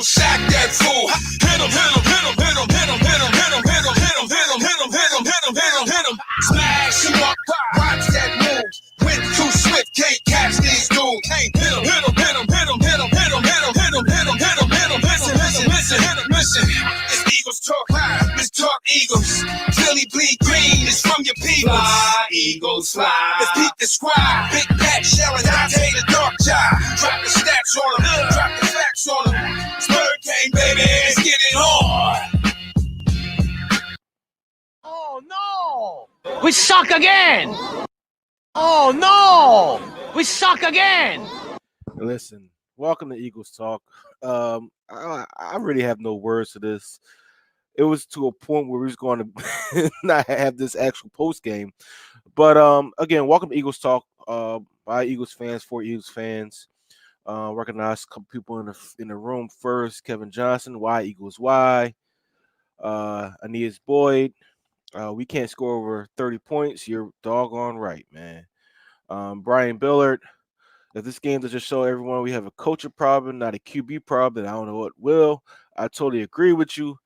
sack that fool. Hit him, hit him, hit him, hit him, hit him, hit him, hit him, hit him, hit him, hit him, hit him, hit him, hit him, hit him, hit him. Smash him up, watch that move. Went too swift, can't catch these dudes. Hit him, hit him, hit him, hit him, hit him, hit him, hit him, hit him, hit him, hit him, hit him. Listen, listen, listen, hit him, listen. It's Eagles talk high, let's talk Eagles. Philly bleed green, it's from your people. Fly, Eagles fly. Let's beat the squad. Big Pat, Sharon, Dante, the dark job. Drop the stats on them, drop the facts on them. Spur game, baby, let's get it on. Oh no! We suck again! Oh no! We suck again! Listen, welcome to Eagles Talk. I really have no words to this. It was to a point where we was going to not have this actual post game. But again, welcome to Eagles Talk by Eagles fans for Eagles fans. Recognize a couple people in the room first. Kevin Johnson, Why Eagles Why. Aeneas Boyd. We can't score over 30 points. You're doggone right, man. Brian Billard. If this game doesn't show everyone we have a coaching problem, not a QB problem, then I don't know what will. I totally agree with you.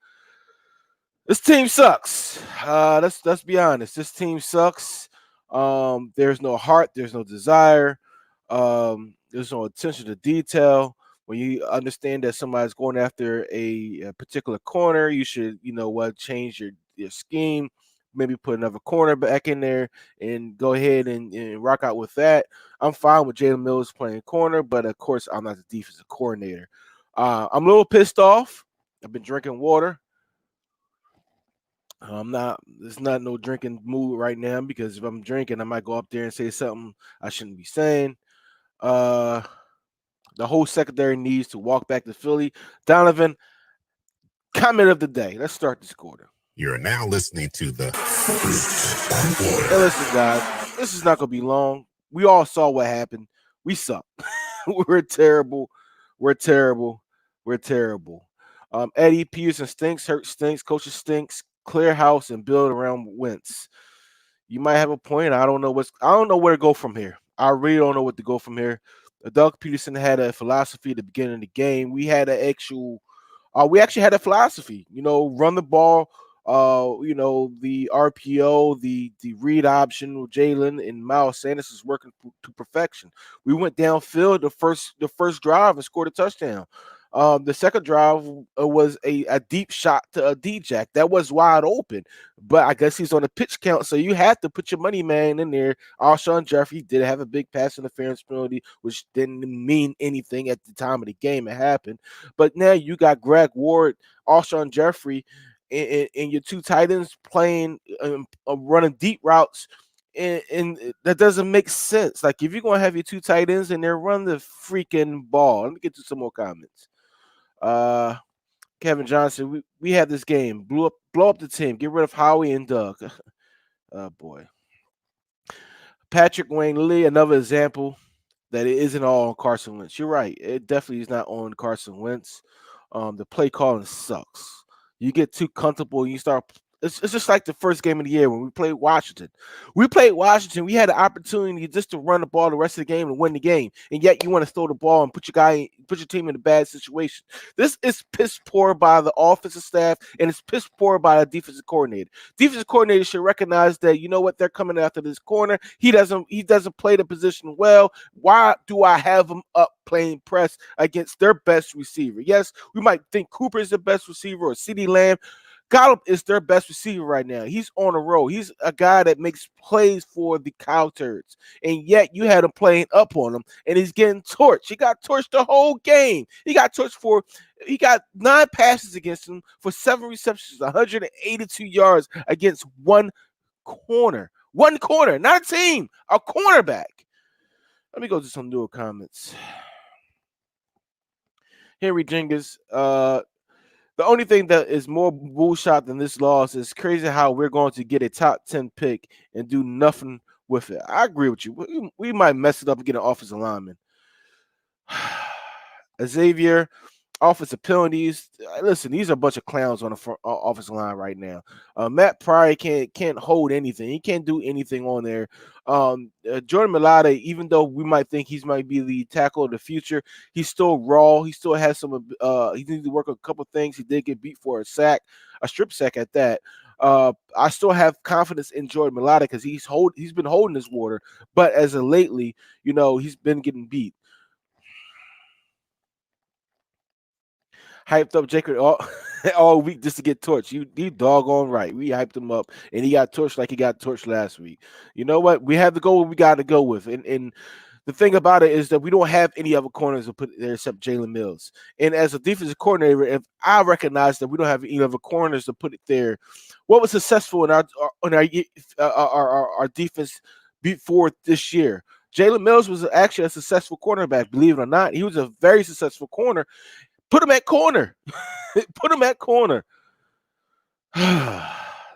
This team sucks. Let's be honest. This team sucks. There's no heart. There's no desire. There's no attention to detail. When you understand that somebody's going after a particular corner, you should, change your scheme. Maybe put another corner back in there and go ahead and rock out with that. I'm fine with Jalen Mills playing corner, but of course I'm not the defensive coordinator. I'm a little pissed off. I've been drinking water. It's not no drinking mood right now because if I'm drinking, I might go up there and say something I shouldn't be saying. The whole secondary needs to walk back to Philly. Donovan, comment of the day. Let's start this quarter. You're now listening to the Hey, listen, guys, this is not going to be long. We all saw what happened. We suck. We're terrible. We're terrible. We're terrible. Eddie Peterson stinks, Hurt stinks, coaches stinks. Clear house and build around Wentz. You might have a point. I don't know where to go from here. I really don't know what to go from here. Doug Peterson had a philosophy at the beginning of the game. We actually had a philosophy. Run the ball. The RPO, the read option with Jalen and Miles Sanders is working to perfection. We went downfield the first drive and scored a touchdown. The second drive was a deep shot to a D-Jack. That was wide open, but I guess he's on a pitch count, so you have to put your money man in there. Alshon Jeffrey did have a big pass interference penalty, which didn't mean anything at the time of the game it happened. But now you got Greg Ward, Alshon Jeffrey, and your two tight ends playing running deep routes, and that doesn't make sense. Like, if you're going to have your two tight ends in there, run the freaking ball. Let me get to some more comments. Kevin Johnson, we had this game. Blow up the team. Get rid of Howie and Doug. Oh, boy. Patrick Wayne Lee, another example that it isn't all on Carson Wentz. You're right. It definitely is not on Carson Wentz. The play calling sucks. You get too comfortable and you start. It's just like the first game of the year when we played Washington. We had the opportunity just to run the ball the rest of the game and win the game, and yet you want to throw the ball and put your team in a bad situation. This is piss poor by the offensive staff, and it's piss poor by the defensive coordinator. Defensive coordinator should recognize that, you know what, they're coming after this corner. He doesn't play the position well. Why do I have him up playing press against their best receiver? Yes, we might think Cooper is the best receiver or CeeDee Lamb. Gallup is their best receiver right now. He's on a roll. He's a guy that makes plays for the cow turds. And yet you had him playing up on him, and he's getting torched. He got torched the whole game. He got 9 passes against him for 7 receptions, 182 yards against one corner. One corner, not a team, a cornerback. Let me go to some newer comments. Henry Jingis, the only thing that is more bullshit than this loss is crazy how we're going to get a top 10 pick and do nothing with it. I agree with you. We might mess it up and get an offensive lineman. Xavier, offensive penalties. Listen, these are a bunch of clowns on the front, offensive line right now. Matt Pryor can't hold anything. He can't do anything on there. Jordan Mailata, even though we might think he's might be the tackle of the future, he's still raw. He still has some. He needs to work a couple things. He did get beat for a sack, a strip sack at that. I still have confidence in Jordan Mailata because he's been holding his water, but as of lately, he's been getting beat. Hyped up Jacob all week just to get torched. You doggone right. We hyped him up, and he got torched like he got torched last week. You know what? We have to go what we got to go with, and the thing about it is that we don't have any other corners to put there except Jalen Mills. And as a defensive coordinator, if I recognize that we don't have any other corners to put it there, what was successful in our defense before this year? Jalen Mills was actually a successful cornerback, believe it or not. He was a very successful corner. Put him at corner. Put him at corner.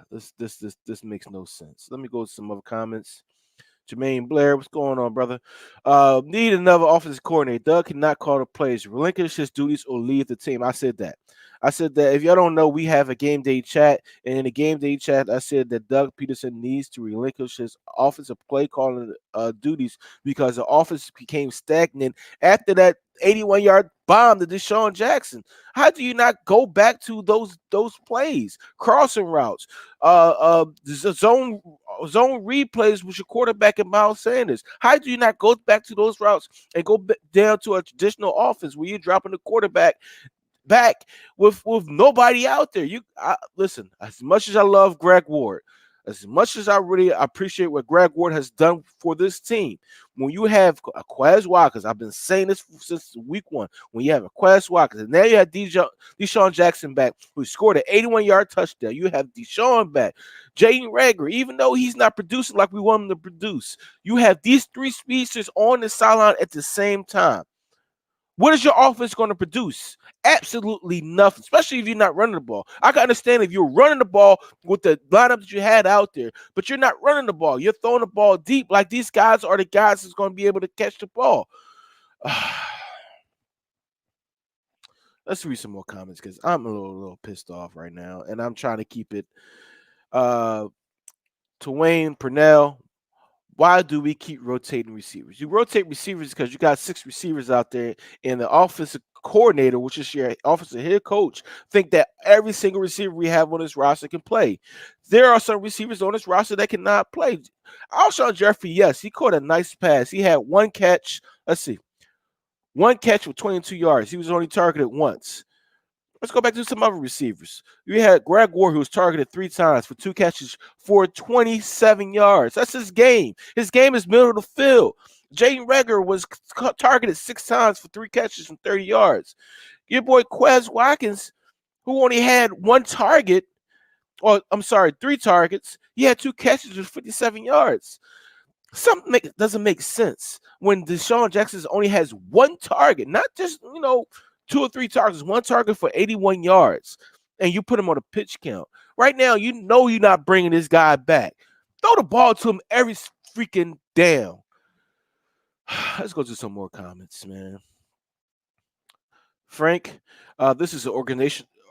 This makes no sense. Let me go to some other comments. Jermaine Blair, what's going on, brother? Need another offensive coordinator. Doug cannot call the plays, relinquish his duties, or leave the team. I said that. If y'all don't know, we have a game day chat, and in the game day chat, I said that Doug Peterson needs to relinquish his offensive play calling duties because the offense became stagnant after that 81-yard bomb to Deshaun Jackson. How do you not go back to those plays, crossing routes, zone replays with your quarterback and Miles Sanders? How do you not go back to those routes and go down to a traditional offense where you're dropping the quarterback back with nobody out there? Listen, as much as I love Greg Ward, as much as I really appreciate what Greg Ward has done for this team, when you have a Quez Watkins, I've been saying this since week one, when you have a Quez Watkins, and now you have Deshaun Jackson back, who scored an 81-yard touchdown. You have Deshaun back. Jaden Rager, even though he's not producing like we want him to produce, you have these three speedsters on the sideline at the same time. What is your offense going to produce? Absolutely nothing, especially if you're not running the ball. I can understand if you're running the ball with the lineup that you had out there, but you're not running the ball. You're throwing the ball deep like these guys are the guys that's going to be able to catch the ball. Let's read some more comments because I'm a little pissed off right now, and I'm trying to keep it. Twain Purnell, why do we keep rotating receivers? You rotate receivers because you got 6 receivers out there, and the offensive coordinator, which is your offensive head coach, think that every single receiver we have on this roster can play. There are some receivers on this roster that cannot play. Alshon Jeffrey, yes, he caught a nice pass. He had one catch. Let's see. One catch with 22 yards. He was only targeted once. Let's go back to some other receivers. We had Greg Ward, who was targeted 3 times for 2 catches for 27 yards. That's his game. His game is middle of the field. Jaden Rager was targeted 6 times for 3 catches from 30 yards. Your boy Quez Watkins, who only had 1 target, or I'm sorry, 3 targets, he had 2 catches for 57 yards. Something doesn't make sense when Deshaun Jackson only has 1 target, not just, 2 or 3 targets, 1 target for 81 yards, and you put him on a pitch count. Right now, you're not bringing this guy back. Throw the ball to him every freaking down. Let's go to some more comments, man. Frank, this is an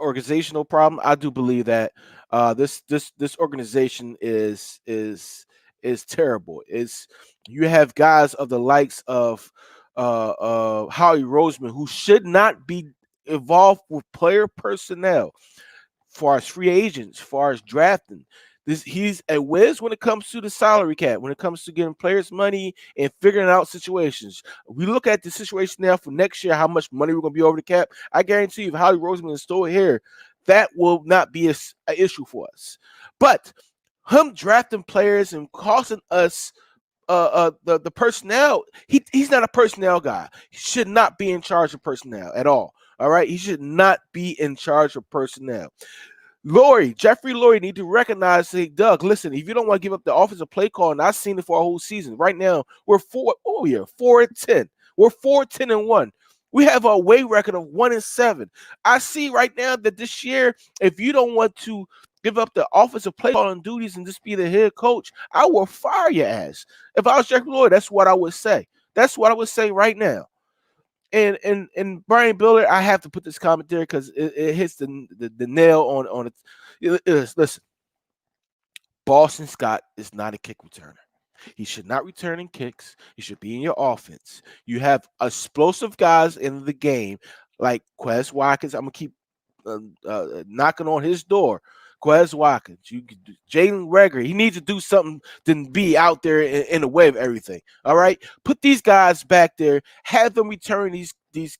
organizational problem. I do believe that this organization is terrible. You have guys of the likes of Howie Roseman, who should not be involved with player personnel, far as free agents, far as drafting. He's a whiz when it comes to the salary cap, when it comes to getting players money and figuring out situations. We look at the situation now for next year, how much money we're going to be over the cap. I guarantee you, if Howie Roseman is still here, that will not be an issue for us. But him drafting players and costing us the personnel, he's not a personnel guy. He should not be in charge of personnel at all. All right, he should not be in charge of personnel. Jeffrey Lurie need to recognize, say, Doug, listen, if you don't want to give up the offensive play call, and I've seen it for a whole season. Right now, we're 4-10. We're 4-10-1. We have a away record of 1-7. I see right now that this year, if you don't want to give up the offensive play calling duties and just be the head coach, I will fire your ass. If I was Jeffrey Lurie, that's what I would say. That's what I would say right now. And Brian Biller, I have to put this comment there because it hits the nail on it. Listen, Boston Scott is not a kick returner. He should not return in kicks. He should be in your offense. You have explosive guys in the game like Quez Watkins. I'm gonna keep knocking on his door. Quez Watkins, Jalen Reagor. He needs to do something than be out there in the way of everything. All right, put these guys back there. Have them return these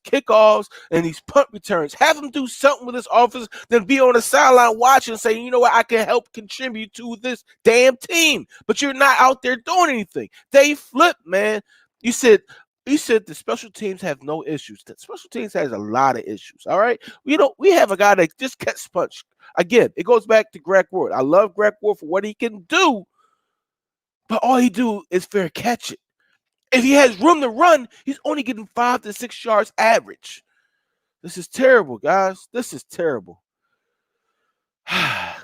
kickoffs and these punt returns. Have them do something with this offense than be on the sideline watching and saying, you know what, I can help contribute to this damn team. But you're not out there doing anything. They flip, man. You said the special teams have no issues. The special teams has a lot of issues. All right. We have a guy that just catch punch. Again, it goes back to Greg Ward. I love Greg Ward for what he can do, but all he do is fair catch it. If he has room to run, he's only getting 5 to 6 yards average. This is terrible, guys. This is terrible.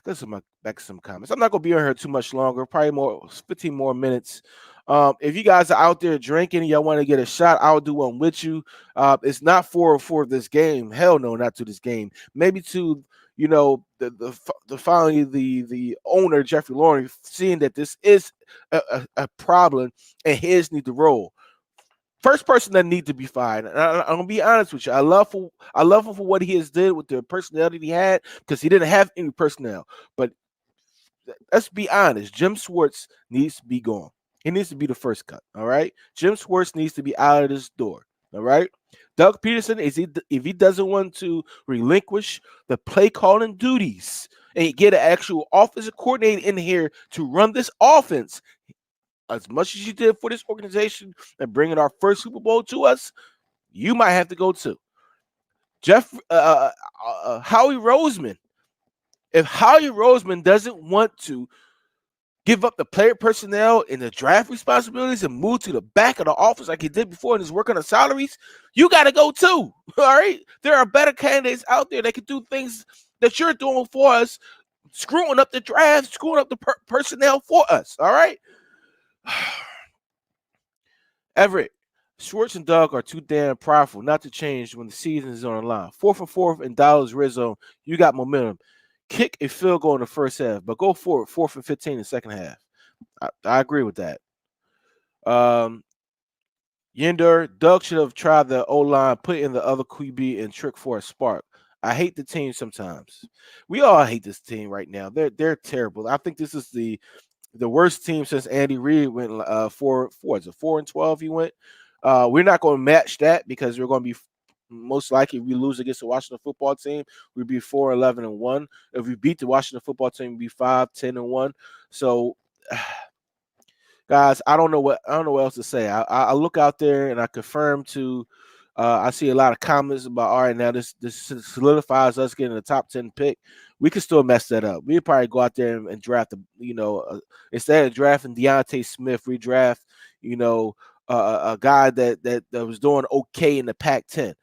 This is back to some comments. I'm not gonna be on here too much longer. Probably 15 more minutes. If you guys are out there drinking and y'all want to get a shot, I'll do one with you. It's not for this game. Hell no, not to this game. Maybe to the finally the owner Jeffrey Lawrence seeing that this is a problem and his need to roll. First person that need to be fired. And I'm gonna be honest with you. I love him for what he has did with the personality he had because he didn't have any personnel. But let's be honest. Jim Schwartz needs to be gone. He needs to be the first cut. All right. Jim Schwartz needs to be out of this door. All right. Doug Peterson, if he doesn't want to relinquish the play calling duties and get an actual offensive coordinator in here to run this offense, as much as you did for this organization and bringing our first Super Bowl to us, you might have to go too. Howie Roseman. If Howie Roseman doesn't want to give up the player personnel and the draft responsibilities and move to the back of the office like he did before and is working on salaries, you got to go too. All right. There are better candidates out there that can do things that you're doing for us, screwing up the draft, screwing up the personnel for us. All right. Everett, Schwartz and Doug are too damn prideful not to change when the season is on the line. 4th and 4th in Dallas red zone. You got momentum. Kick a field goal in the first half, but go for it. 4th and 15 in the second half. I agree with that. Yinder, Doug should have tried the O-line, put in the other QB and trick for a spark. I hate the team sometimes. We all hate this team right now. They're terrible. I think this is the worst team since Andy Reid went 4-12. He went. We're not going to match that because we're going to be most likely if we lose against the Washington football team, we'd be 4-11-1. If we beat the Washington football team, we'd be 5-10-1. So, guys, I don't know what else to say. I look out there and I confirm to. I see a lot of comments about, all right, now this solidifies us getting a top 10 pick. We could still mess that up. We'd probably go out there and draft, instead of drafting Deontay Smith, we draft, a guy that was doing okay in the Pac-10.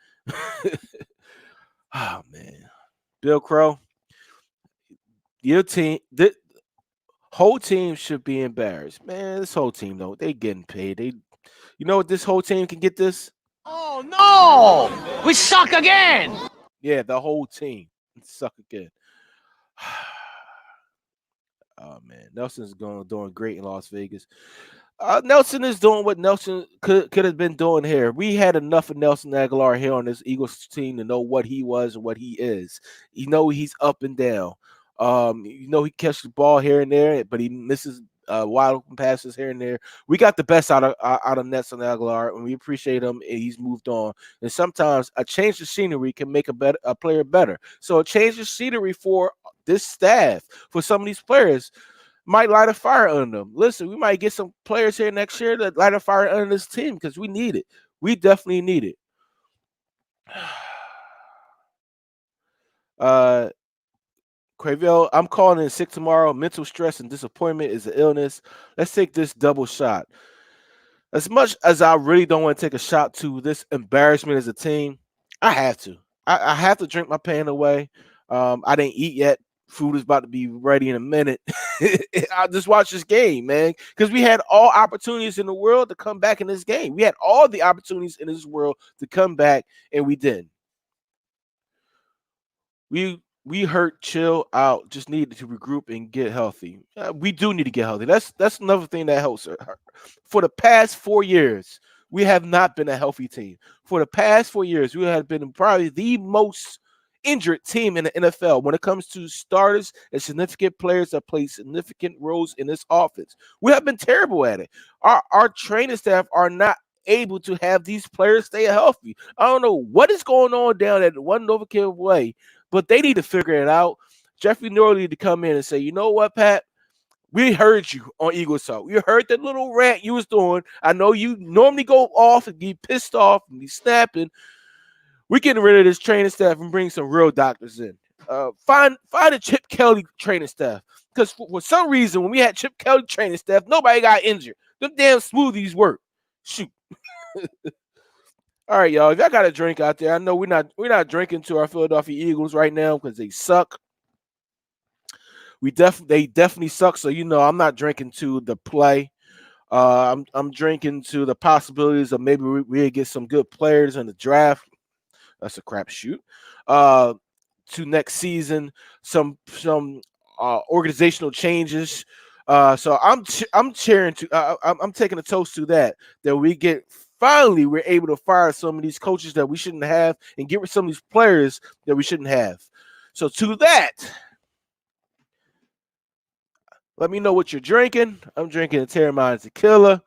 Oh, man. Bill Crow, your team, the whole team should be embarrassed. Man, this whole team, though, they getting paid. You know what this whole team can get this? Oh, no! We suck again! Yeah, the whole team suck again. Oh, man. Nelson's doing great in Las Vegas. Nelson is doing what Nelson could have been doing here. We had enough of Nelson Aguilar here on this Eagles team to know what he was and what he is. He's up and down. He catches the ball here and there, but he misses wide open passes here and there. We got the best out of Nelson Aguilar, and we appreciate him. And he's moved on. And sometimes a change of scenery can make a player better. So a change of scenery for this staff, for some of these players, might light a fire under them. Listen, we might get some players here next year that light a fire under this team because we need it. We definitely need it. Cravel, I'm calling in sick tomorrow. Mental stress and disappointment is an illness. Let's take this double shot. As much as I really don't want to take a shot to this embarrassment as a team, I have to. I have to drink my pain away. I didn't eat yet Food is about to be ready in a minute. I just watched this game, man, because we had all opportunities in the world to come back in this game. We had all the opportunities in this world to come back, and we didn't. We hurt, chill out, just needed to regroup and get healthy. We do need to get healthy. That's another thing that helps. For the past 4 years, we have not been a healthy team. For the past 4 years, we have been probably the most injured team in the NFL when it comes to starters and significant players that play significant roles in this offense. We have been terrible at it. Our training staff are not able to have these players stay healthy. I don't know what is going on down at One Novakill Way, but they need to figure it out. Jeffrey Norrie need to come in and say, you know what, Pat? We heard you on Eagle Talk. We heard that little rant you was doing. I know you normally go off and get pissed off and be snapping. We're getting rid of this training staff and bring some real doctors in. Find a Chip Kelly training staff. Because for some reason, when we had Chip Kelly training staff, nobody got injured. Them damn smoothies work. Shoot. All right, y'all. If y'all got a drink out there, I know we're not drinking to our Philadelphia Eagles right now because they suck. They definitely suck. So I'm not drinking to the play. I'm drinking to the possibilities of maybe we get some good players in the draft. That's a crapshoot. To next season, some organizational changes. So I'm cheering to. I'm taking a toast to that we get. Finally, we're able to fire some of these coaches that we shouldn't have and get rid of some of these players that we shouldn't have. So to that, let me know what you're drinking. I'm drinking a Terramine Tequila,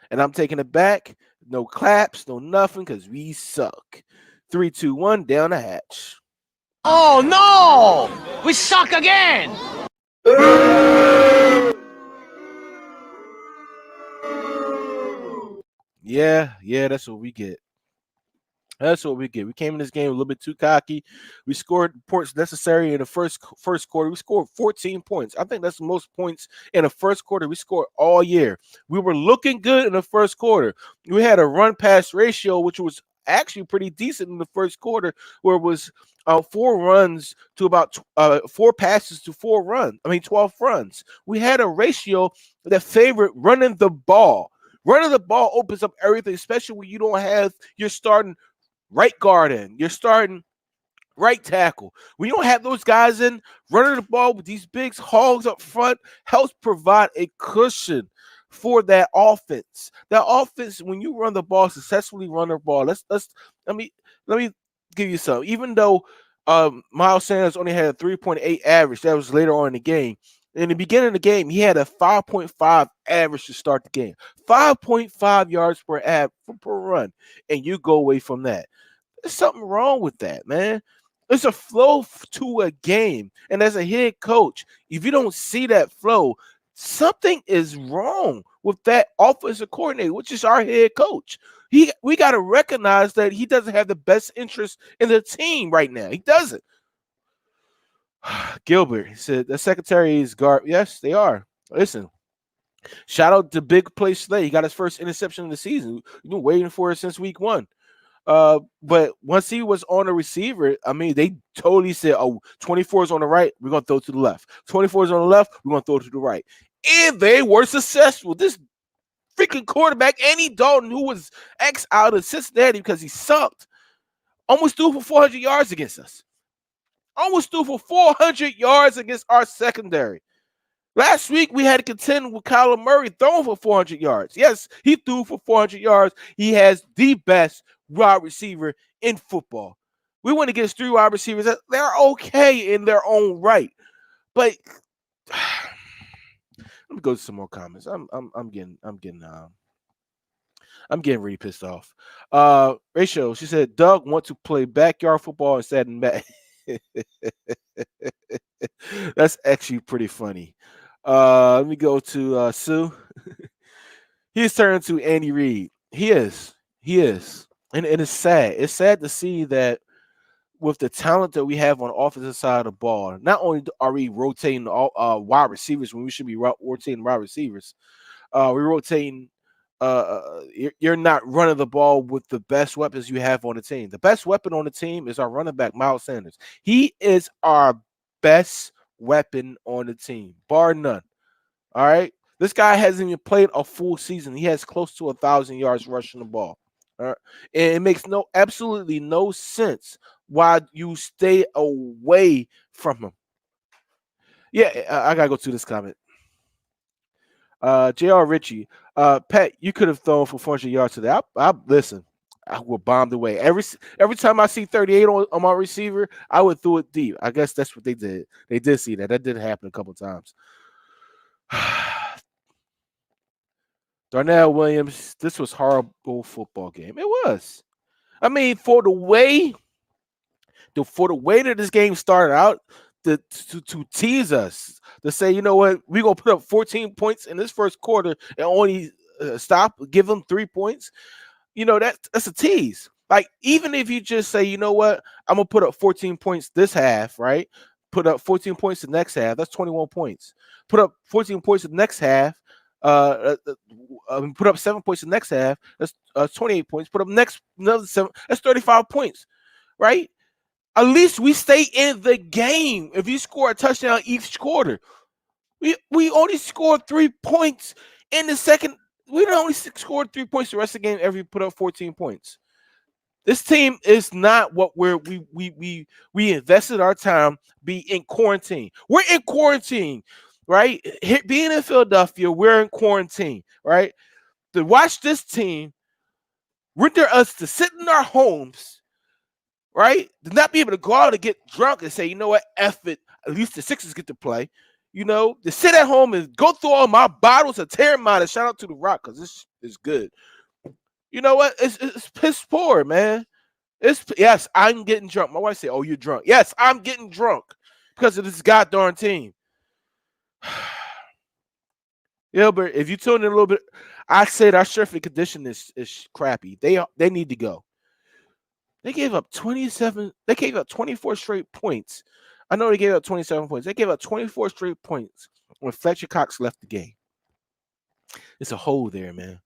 and I'm taking it back. No claps, no nothing, because we suck. 3, 2, 1, down the hatch. Oh no! We suck again! Yeah, that's what we get. That's what we get. We came in this game a little bit too cocky. We scored points necessary in the first quarter. We scored 14 points. I think that's the most points in the first quarter we scored all year. We were looking good in the first quarter. We had a run pass ratio, which was actually pretty decent in the first quarter, where it was 4 runs to about 4 passes to 4 runs. 12 runs. We had a ratio that favored running the ball. Running the ball opens up everything, especially when you don't have your starting right guard in, you're starting right tackle. When you don't have those guys in, running the ball with these big hogs up front helps provide a cushion for that offense. That offense, when you run the ball, successfully run the ball. Let me give you some. Even though Miles Sanders only had a 3.8 average, that was later on in the game. In the beginning of the game, he had a 5.5 average to start the game. 5.5 yards per run, and you go away from that. There's something wrong with that, man. There's a flow to a game, and as a head coach, if you don't see that flow, something is wrong with that offensive coordinator, which is our head coach. We got to recognize that he doesn't have the best interest in the team right now. He doesn't. Gilbert, he said the secretary is guard. Yes, they are. Listen, shout out to Big Play Slay. He got his first interception of the season. We've been waiting for it since week 1. But once he was on a receiver, they totally said, 24 is on the right, we're going to throw to the left. 24 is on the left, we're going to throw to the right. And they were successful. This freaking quarterback, Andy Dalton, who was out of Cincinnati because he sucked, almost threw for 400 yards against us. Almost threw for 400 yards against our secondary. Last week, we had to contend with Kyler Murray throwing for 400 yards. Yes, he threw for 400 yards. He has the best wide receiver in football. We went against 3 wide receivers. They're okay in their own right. But let me go to some more comments. I'm getting really pissed off. Rachel, she said, Doug wants to play backyard football instead of Matt. That's actually pretty funny. Let me go to Sue. He's turned to Andy Reid. He is. And it's sad. It's sad to see that with the talent that we have on the offensive side of the ball, not only are we rotating all wide receivers when we should be rotating wide receivers, we're rotating. You're not running the ball with the best weapons you have on the team. The best weapon on the team is our running back, Miles Sanders. He is our best weapon on the team, bar none. All right. This guy hasn't even played a full season. He has close to 1,000 yards rushing the ball. All right. And it makes absolutely no sense why you stay away from him. Yeah, I gotta go to this comment. J.R. Ritchie, Pat, you could have thrown for 400 yards today. I listen. I would bomb away every time I see 38 on my receiver. I would throw it deep. I guess that's what they did. They did see that. That did happen a couple times. Darnell Williams, this was horrible football game. It was. I mean, for the way that this game started out, to tease us, to say, you know what, we're gonna put up 14 points in this first quarter and only give them 3 points. You know, that's a tease. Like, even if you just say, you know what, I'm gonna put up 14 points this half, right? Put up 14 points the next half. That's 21 points. Put up 14 points the next half. Put up 7 points the next half. That's 28 points. Put up another 7. That's 35 points, right? At least we stay in the game. If you score a touchdown each quarter, we only scored 3 points in the second. We only scored 3 points the rest of the game. Every put up 14 points. This team is not what we invested our time be in quarantine. We're in quarantine, right? Being in Philadelphia, we're in quarantine, right? To watch this team render us to sit in our homes, right? To not be able to go out and get drunk and say, you know what, F it. At least the Sixers get to play. You know, to sit at home and go through all my bottles of Terramana. Shout out to The Rock, because this is good. You know what? It's piss poor, man. Yes, I'm getting drunk. My wife said, "Oh, you're drunk." Yes, I'm getting drunk because of this goddamn team. Gilbert, if you tune in a little bit, I said our strength and condition is crappy. They need to go. They gave up 27. They gave up 24 straight points. I know they gave up 27 points. They gave up 24 straight points when Fletcher Cox left the game. It's a hole there, man.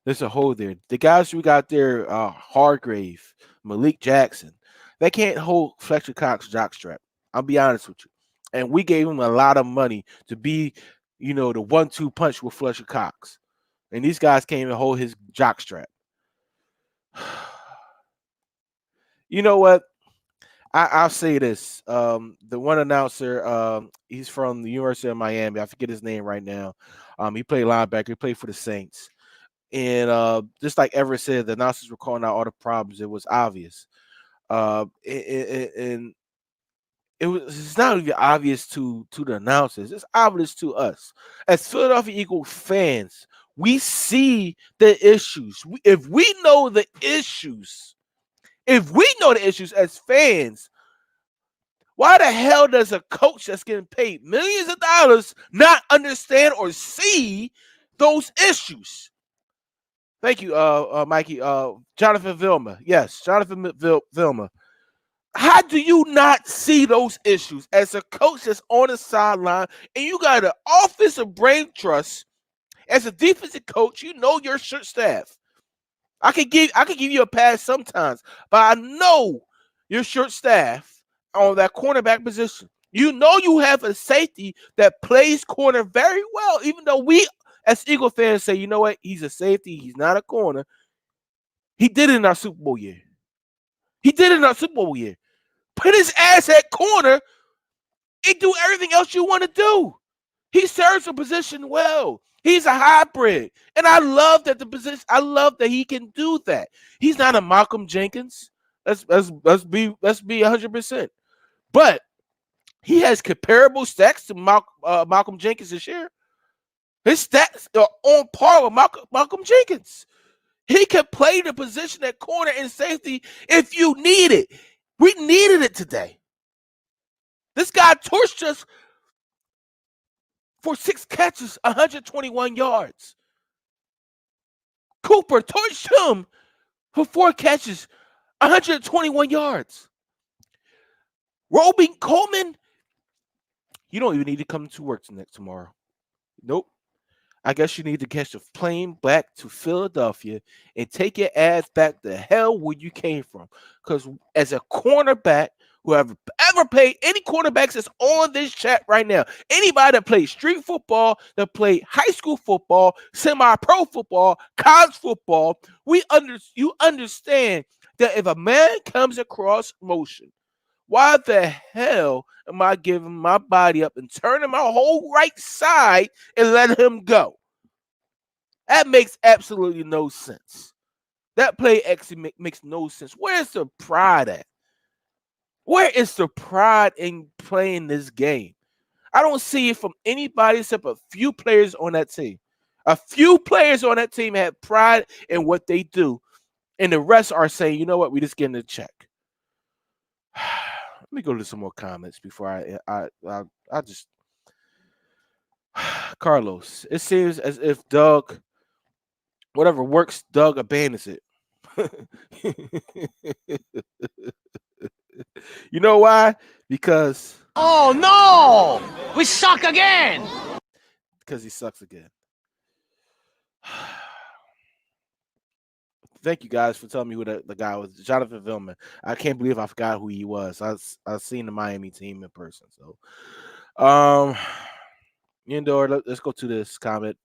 There's a hole there. The guys we got there, Hargrave, Malik Jackson, they can't hold Fletcher Cox jockstrap. I'll be honest with you. And we gave him a lot of money to be, you know, the 1-2 punch with Fletcher Cox. And these guys can't even hold his jockstrap. You know what? I'll say this. The one announcer, he's from the University of Miami. I forget his name right now. He played linebacker. He played for the Saints. And just like Everett said, the announcers were calling out all the problems. It was obvious. And it's not even obvious to the announcers. It's obvious to us. As Philadelphia Eagles fans, we see the issues. If we know the issues as fans, why the hell does a coach that's getting paid millions of dollars not understand or see those issues? Thank you, Mikey. Jonathan Vilma. Yes, Jonathan Vilma. How do you not see those issues as a coach that's on the sideline and you got an offensive brain trust as a defensive coach? You know your shirt staff. I can give you a pass sometimes, but I know your short staff on that cornerback position. You know you have a safety that plays corner very well, even though we as Eagle fans say, you know what, he's a safety, he's not a corner. He did it in our Super Bowl year. Put his ass at corner and do everything else you want to do. He serves the position well. He's a hybrid. And I love that he can do that. He's not a Malcolm Jenkins. Let's be 100%. But he has comparable stats to Malcolm Jenkins this year. His stats are on par with Malcolm Jenkins. He can play the position at corner and safety if you need it. We needed it today. This guy torched us for 6 catches, 121 yards. Cooper torched him for 4 catches, 121 yards. Roby Coleman, you don't even need to come to work tomorrow. Nope. I guess you need to catch a plane back to Philadelphia and take your ass back the hell where you came from. Because as a cornerback, who have ever played any quarterbacks that's on this chat right now. Anybody that played street football, that played high school football, semi-pro football, college football, you understand that if a man comes across motion, why the hell am I giving my body up and turning my whole right side and letting him go? That makes absolutely no sense. That play actually makes no sense. Where's the pride at? Where is the pride in playing this game? I don't see it from anybody except a few players on that team. A few players on that team have pride in what they do, and the rest are saying, you know what, we just getting a check. Let me go to some more comments before I just Carlos. It seems as if Doug, whatever works, Doug abandons it. You know why? Because Oh no! We suck again! he sucks again. Thank you guys for telling me who the guy was. Jonathan Vilman. I can't believe I forgot who he was. I've seen the Miami team in person. So, let's go to this comment.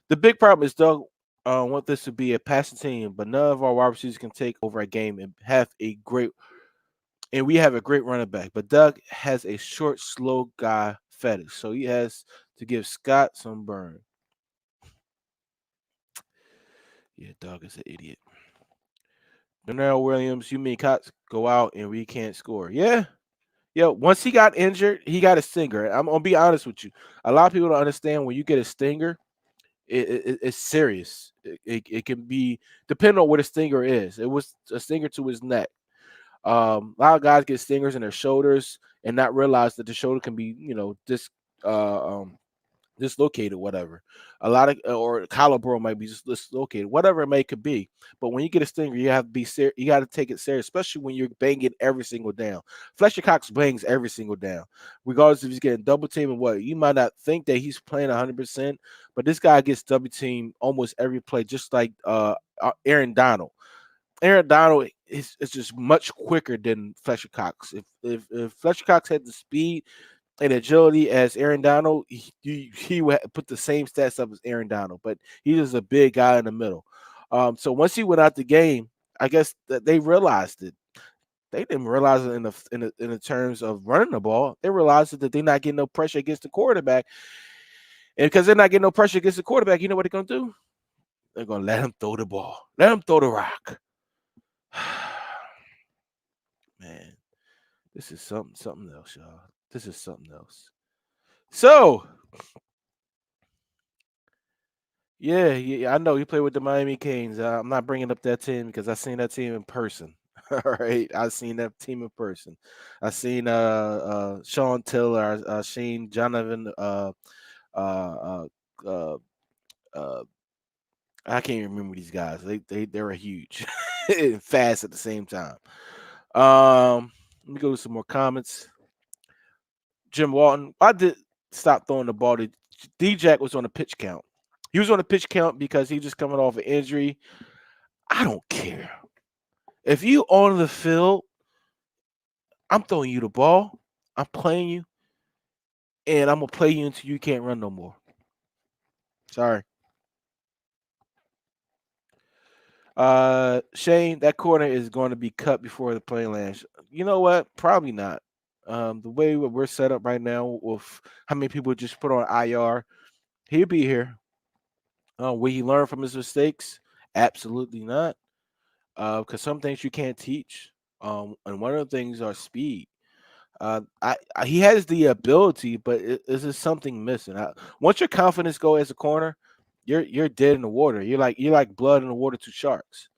The big problem is Doug want this to be a passing team, but none of our wide receivers can take over a game and we have a great running back. But Doug has a short, slow guy fetish, so he has to give Scott some burn. Yeah, Doug is an idiot. Darnell Williams, you mean Cox go out and we can't score? Yeah. Once he got injured, he got a stinger. I'm gonna be honest with you. A lot of people don't understand when you get a stinger, it's serious. It can be depending on what a stinger is. It was a stinger to his neck. A lot of guys get stingers in their shoulders and not realize that the shoulder can be, dislocated, whatever. A lot of or collarbone might be just dislocated, whatever it may could be. But when you get a stinger, you have to be serious. You got to take it serious, especially when you're banging every single down. Fletcher Cox bangs every single down, regardless if he's getting double team or what. You might not think that he's playing 100%, but this guy gets double team almost every play, just like Aaron Donald. Aaron Donald is just much quicker than Fletcher Cox. If Fletcher Cox had the speed and agility as Aaron Donald, he would put the same stats up as Aaron Donald, but he's just a big guy in the middle. So once he went out the game, I guess that they realized it. They didn't realize it in the terms of running the ball. They realized that they're not getting no pressure against the quarterback, and because they're not getting no pressure against the quarterback, you know what they're gonna do? They're gonna let him throw the ball, let him throw the rock. Man, this is something else, y'all. This is something else. So, yeah, I know you play with the Miami Canes. I'm not bringing up that team because I've seen that team in person. All right, I've seen that team in person. I've seen Sean Taylor. I've seen Jonathan. Uh, uh, uh, I can't even remember these guys. They were huge and fast at the same time. Let me go to some more comments. Jim Walton, I did stop throwing the ball to D-Jack was on a pitch count. He was on a pitch count because he just coming off an injury. I don't care. If you on the field, I'm throwing you the ball. I'm playing you, and I'm gonna play you until you can't run no more. Sorry. Shane, that corner is going to be cut before the plane lands. You know what? Probably not. The way we're set up right now, with how many people just put on IR, he'll be here. Will he learn from his mistakes? Absolutely not. Because some things you can't teach. And one of the things are speed. He has the ability, but is there something missing? Once your confidence go as a corner, you're dead in the water. You're like blood in the water to sharks.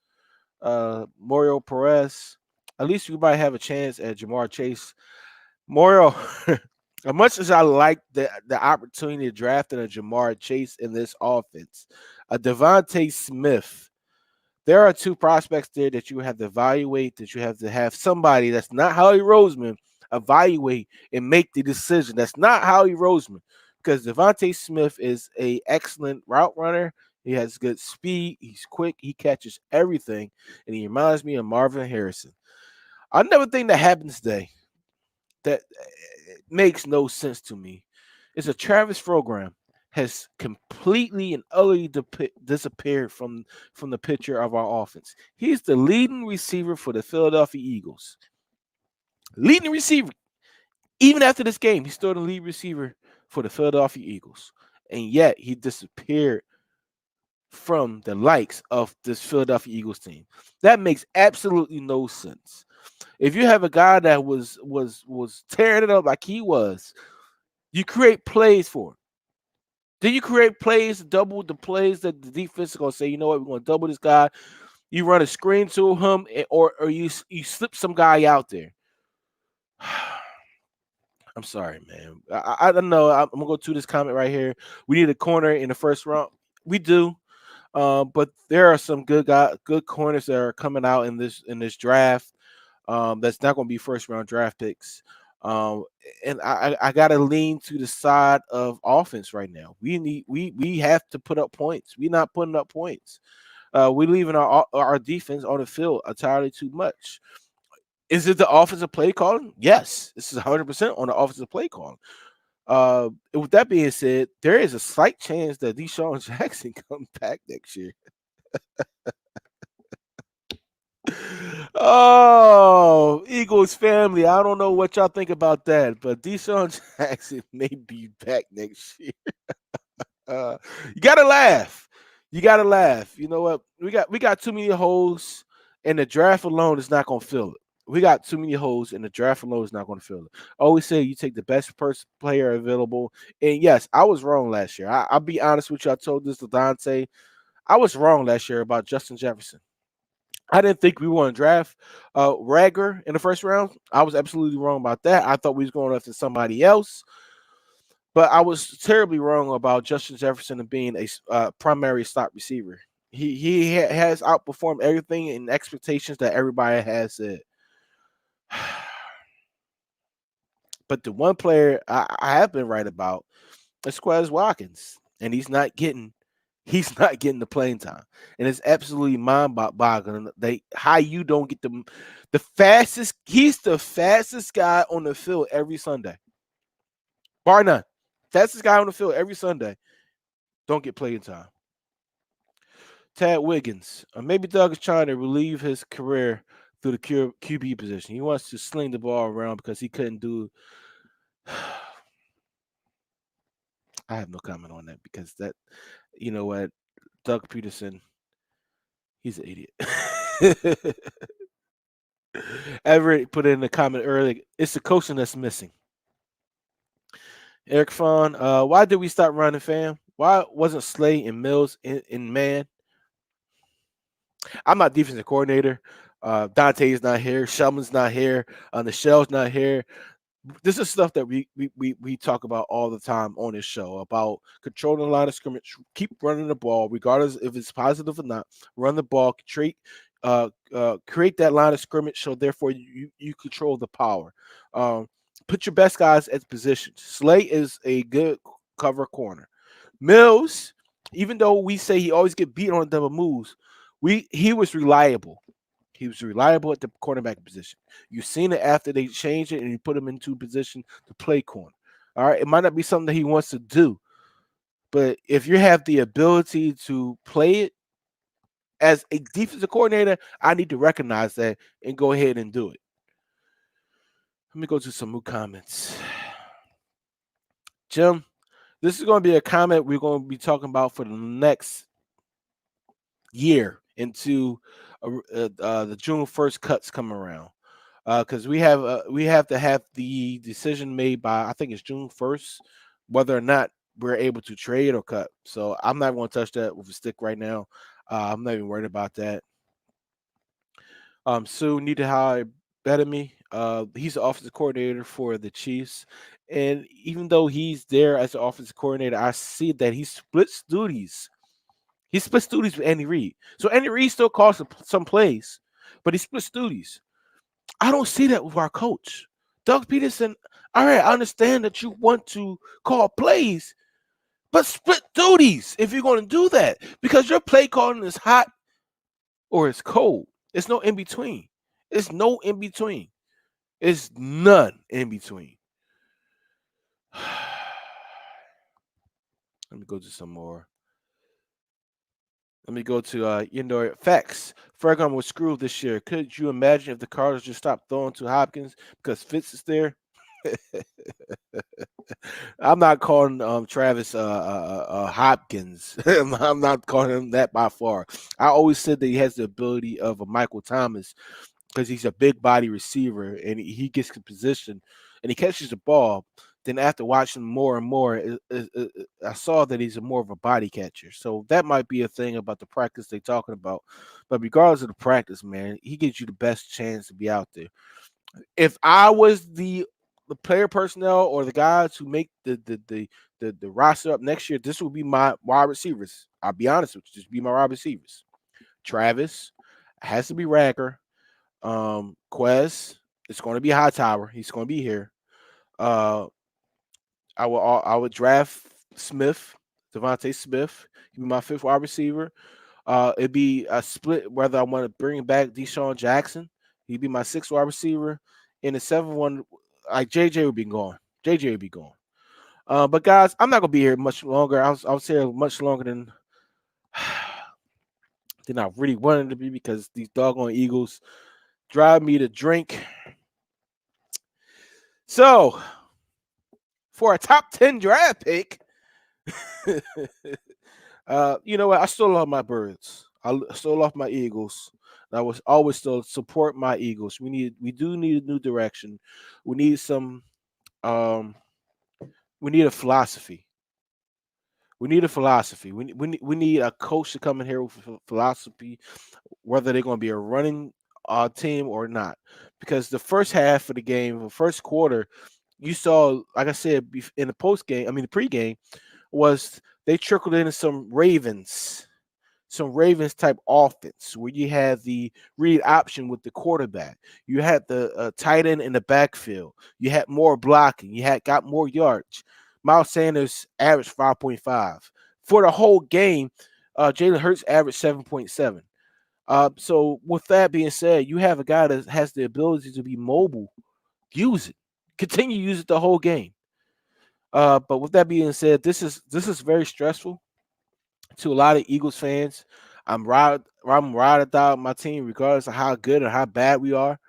Mario Perez, at least you might have a chance at Jamar Chase. Mario, as much as I like the opportunity to draft a Jamar Chase in this offense, a Devontae Smith. There are two prospects there that you have to evaluate, that you have to have somebody that's not Howie Roseman evaluate and make the decision. That's not Howie Roseman, because Devontae Smith is a excellent route runner. He has good speed. He's quick. He catches everything, and he reminds me of Marvin Harrison. Another thing that happened today, that makes no sense to me is a Travis program has completely and utterly disappeared from the picture of our offense. He's the leading receiver for the Philadelphia Eagles. Leading receiver. Even after this game, he's still the lead receiver for the Philadelphia Eagles. And yet he disappeared from the likes of this Philadelphia Eagles team. That makes absolutely no sense. If you have a guy that was tearing it up like he was, you create plays for him. Then you create plays, double the plays that the defense is gonna say, you know what, we're gonna double this guy. You run a screen to him, or you slip some guy out there. I'm sorry, man. I don't know. I'm gonna go to this comment right here. We need a corner in the first round. We do, but there are some good corners that are coming out in this draft. That's not gonna be first round draft picks. Um, and I gotta lean to the side of offense right now. We have to put up points. We're not putting up points. We're leaving our defense on the field entirely too much. Is it the offensive play calling? Yes, this is 100% on the offensive play calling. With that being said, there is a slight chance that Deshaun Jackson comes back next year. Oh, Eagles family, I don't know what y'all think about that, but Deshaun Jackson may be back next year. You gotta laugh. You gotta laugh. You know what? We got too many holes, and the draft alone is not gonna fill it. We got too many holes, and the draft alone is not gonna fill it. I always say you take the best player available. And yes, I was wrong last year. I'll be honest with you. I told this to Dante. I was wrong last year about Justin Jefferson. I didn't think we were going to draft Rager in the first round. I was absolutely wrong about that. I thought we was going after somebody else. But I was terribly wrong about Justin Jefferson and being a primary slot receiver. He has outperformed everything and expectations that everybody has said. But the one player I have been right about is Quez Watkins, and he's not getting the playing time, and it's absolutely mind-boggling how you don't get the fastest. He's the fastest guy on the field every Sunday, bar none. Fastest guy on the field every Sunday. Don't get playing time. Tad Wiggins. Maybe Doug is trying to relieve his career through the QB position. He wants to sling the ball around because he couldn't do. I have no comment on that because that, you know what, Doug Peterson, he's an idiot. Everett put in the comment earlier. It's the coaching that's missing. Eric Fawn, why did we stop running, fam? Why wasn't Slay and Mills in man? I'm not defensive coordinator. Dante's not here. Shelman's not here. Nichelle's not here. This is stuff that we talk about all the time on this show about controlling the line of scrimmage. Keep running the ball, regardless if it's positive or not. Run the ball, create that line of scrimmage, so therefore you control the power. Put your best guys at positions. Slay is a good cover corner. Mills, even though we say he always get beat on double moves, he was reliable. He was reliable at the cornerback position. You've seen it after they changed it and you put him into position to play corner. All right. It might not be something that he wants to do, but if you have the ability to play it as a defensive coordinator, I need to recognize that and go ahead and do it. Let me go to some new comments. Jim, this is going to be a comment we're going to be talking about for the next year into the June 1st cuts come around, because we have to have the decision made by, I think it's June 1st, whether or not we're able to trade or cut. So I'm not going to touch that with a stick right now. I'm not even worried about that. Sue need to hire Bellamy. He's the offensive coordinator for the Chiefs, and even though he's there as the offensive coordinator, I see that he splits duties. He splits duties with Andy Reid. So Andy Reid still calls some plays, but he splits duties. I don't see that with our coach. Doug Peterson, all right, I understand that you want to call plays, but split duties if you're going to do that, because your play calling is hot or it's cold. It's no in between. It's no in between. It's none in between. Let me go to some more. Let me go to facts. Ferguson was screwed this year. Could you imagine if the Cardinals just stopped throwing to Hopkins because Fitz is there? I'm not calling Travis Hopkins. I'm not calling him that by far. I always said that he has the ability of a Michael Thomas because he's a big body receiver and he gets in position and he catches the ball. Then after watching more and more, I saw that he's more of a body catcher. So that might be a thing about the practice they're talking about. But regardless of the practice, man, he gives you the best chance to be out there. If I was the player personnel or the guys who make the roster up next year, this would be my wide receivers. I'll be honest with you, just be my wide receivers. Travis has to be Racker. Quez, it's going to be Hightower. He's going to be here. Uh, I would draft Smith, Devontae Smith. He'd be my fifth wide receiver. It'd be a split whether I want to bring back Deshaun Jackson. He'd be my sixth wide receiver. In the seventh one, like JJ would be gone. JJ would be gone. But guys, I'm not gonna be here much longer. I was here much longer than I really wanted to be because these doggone Eagles drive me to drink. So for a top 10 draft pick, you know what? I still love my birds. Still love my Eagles. I was always still support my Eagles. We do need a new direction. We need some um we need a philosophy. We need a philosophy. We need a coach to come in here with philosophy, whether they're going to be a running team or not. Because the first half of the game, the first quarter, you saw, like I said, in the post game, I mean the pregame, was they trickled in some Ravens type offense where you had the read option with the quarterback. You had the tight end in the backfield. You had more blocking. You had got more yards. Miles Sanders averaged 5.5 for the whole game. Jalen Hurts averaged 7.7. So with that being said, you have a guy that has the ability to be mobile. Use it. Continue to use it the whole game. But with that being said, this is very stressful to a lot of Eagles fans. I'm ride or die with my team, regardless of how good or how bad we are.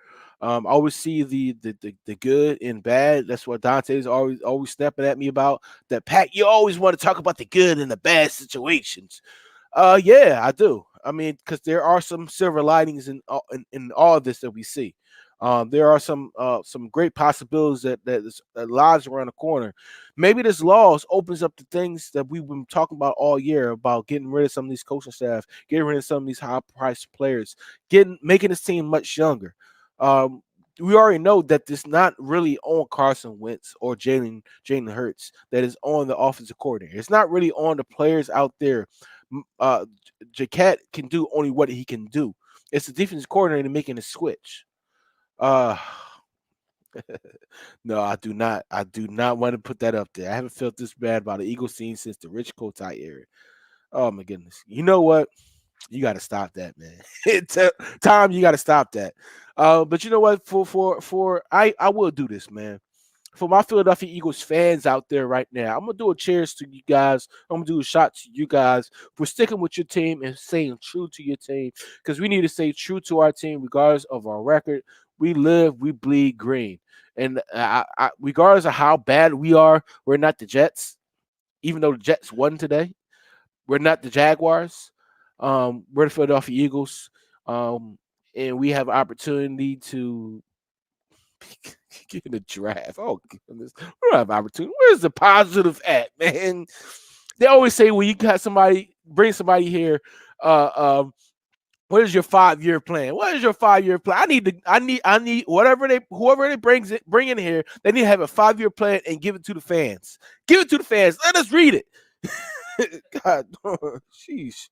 I always see the good and bad. That's what Dante's always snapping at me about. That Pat, you always want to talk about the good and the bad situations. Yeah, I do. I mean, because there are some silver linings in all of this that we see. There are some great possibilities that lies around the corner. Maybe this loss opens up the things that we've been talking about all year about getting rid of some of these coaching staff, getting rid of some of these high priced players, getting making this team much younger. Um, we already know that it's not really on Carson Wentz or Jalen Hurts that is on the offensive coordinator. It's not really on the players out there. Jaquette can do only what he can do. It's the defensive coordinator making a switch. Uh no, I do not. I do not want to put that up there. I haven't felt this bad about the Eagles scene since the Rich Kotite era. Oh my goodness. You know what? You got to stop that, man. Tom, you got to stop that. But you know what? I will do this, man. For my Philadelphia Eagles fans out there right now, I'm gonna do a cheers to you guys. I'm gonna do a shot to you guys for sticking with your team and staying true to your team because we need to stay true to our team regardless of our record. We live, we bleed green, and regardless of how bad we are, we're not the Jets. Even though the Jets won today, we're not the Jaguars. We're the Philadelphia Eagles, and we have opportunity to get in the draft. Oh goodness, we don't have opportunity. Where's the positive at, man? They always say when you got somebody, bring somebody here. What is your 5 year plan? What is your 5 year plan? I need whoever they bring in here. They need to have a 5 year plan and give it to the fans. Give it to the fans. Let us read it. God, sheesh.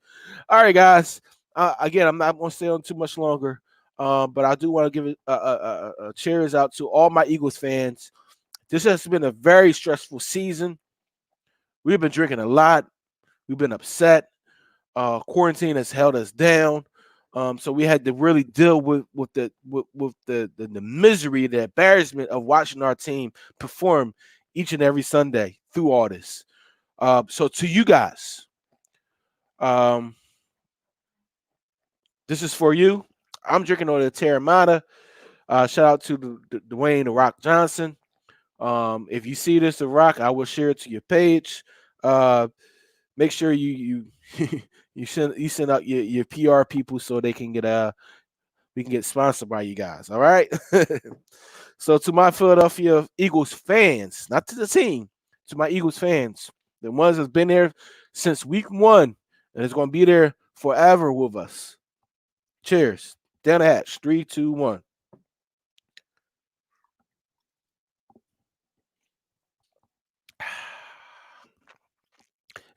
All right, guys. Again, I'm not going to stay on too much longer. But I do want to give it a cheers out to all my Eagles fans. This has been a very stressful season. We've been drinking a lot. We've been upset. Quarantine has held us down. So we had to really deal with the misery, the embarrassment of watching our team perform each and every Sunday through all this. So to you guys, this is for you. I'm drinking on the Terramana. Shout out to Dwayne The Rock Johnson. If you see this, The Rock, I will share it to your page. Make sure you you send out your PR people so they can get we can get sponsored by you guys. All right. So to my Philadelphia Eagles fans, not to the team, to my Eagles fans, the ones that's been there since week 1 and is going to be there forever with us. Cheers. Down the hatch. 3, 2, 1.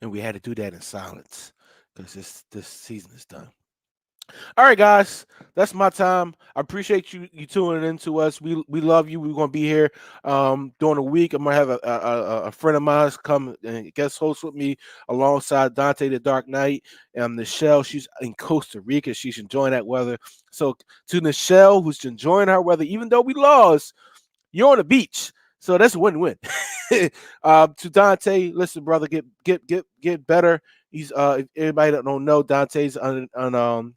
And we had to do that in silence because this season is done. All right, guys, that's my time. I appreciate you tuning in to us. We love you. We're gonna be here during the week. I'm gonna have a friend of mine come and guest host with me alongside Dante the Dark Knight and Michelle. She's in Costa Rica. She's enjoying that weather. So to Michelle, who's enjoying her weather, even though we lost, you're on the beach. So that's a win-win. To Dante, listen, brother, get better. He's if everybody that don't know, Dante's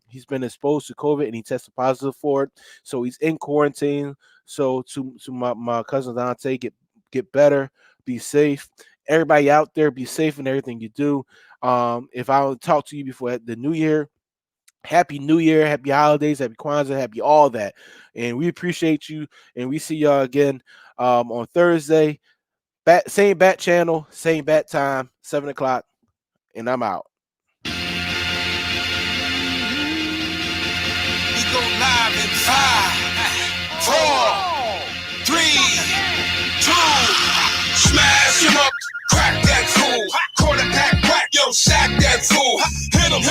he's been exposed to COVID and he tested positive for it. So he's in quarantine. So to my cousin Dante, get better, be safe. Everybody out there, be safe in everything you do. If I don't talk to you before the new year, Happy New Year, happy holidays, happy Kwanzaa, happy all that. And we appreciate you. And we see y'all again on Thursday. Same bat channel, same bat time, 7 o'clock. And I'm out. We go live in 5, 4, 3, 2. Smash him up, crack that fool. Quarterback, crack, yo, sack that fool. Hit him,